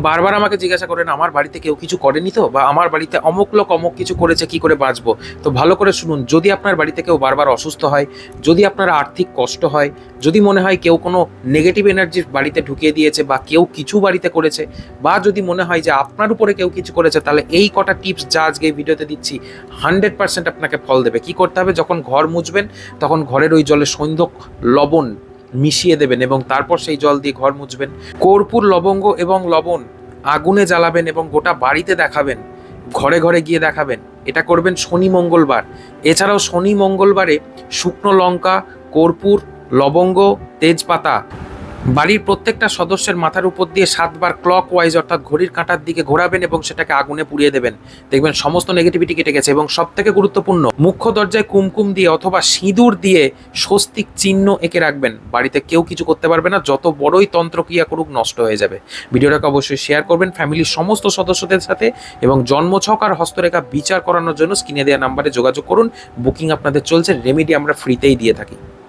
বারবার আমাকে জিজ্ঞাসা করেন আমার বাড়িতে কেউ কিছু করেনি তো, বা আমার বাড়িতে অমুক লোক অমুক কিছু করেছে, কি করে বাঁচবো। তো ভালো করে শুনুন, যদি আপনার বাড়িতে কেউ বারবার অসুস্থ হয়, যদি আপনার আর্থিক কষ্ট হয়, যদি মনে হয় কেউ কোনো নেগেটিভ এনার্জি বাড়িতে ঢুকিয়ে দিয়েছে বা কেউ কিছু বাড়িতে করেছে, বা যদি মনে হয় যে আপনার উপরে কেউ কিছু করেছে, তাহলে এই কটা টিপস যা আজকে এই ভিডিওতে দিচ্ছি 100% আপনাকে ফল দেবে। কি করতে হবে, যখন ঘর মুছবেন তখন ঘরের ওই জলে সৈন্ধব লবণ মিশিয়ে দেবেন এবং তারপর সেই জল দিয়ে ঘর মুছবেন। কর্পূর, লবঙ্গ এবং লবণ আগুনে জ্বালাবেন এবং গোটা বাড়িতে দেখাবেন, ঘরে ঘরে গিয়ে দেখাবেন। এটা করবেন শনি মঙ্গলবার। এছাড়াও শনি মঙ্গলবারে শুকনো লঙ্কা, কর্পূর, লবঙ্গ, তেজপাতা বাড়ির প্রত্যেকটা সদস্যের মাথার উপর দিয়ে 7 বার ক্লক ওয়াইজ অর্থাৎ ঘড়ির কাঁটার দিকে ঘোরাবেন এবং সেটাকে আগুনে পুড়িয়ে দেবেন। দেখবেন সমস্ত নেগেটিভিটি কেটে গেছে। এবং সব থেকে গুরুত্বপূর্ণ, মুখ্য দরজায় কুমকুম দিয়ে অথবা সিঁদুর দিয়ে স্বস্তিক চিহ্ন এঁকে রাখবেন। বাড়িতে কেউ কিছু করতে পারবে না, যত বড়ই তন্ত্রক্রিয়া করুক নষ্ট হয়ে যাবে। ভিডিওটাকে অবশ্যই শেয়ার করবেন ফ্যামিলির সমস্ত সদস্যদের সাথে এবং জন্মছক আর হস্তরেখা বিচার করানোর জন্য স্ক্রিনে দেওয়া নাম্বারে যোগাযোগ করুন। বুকিং আপনাদের চলছে, রেমেডি আমরা ফ্রিতেই দিয়ে থাকি।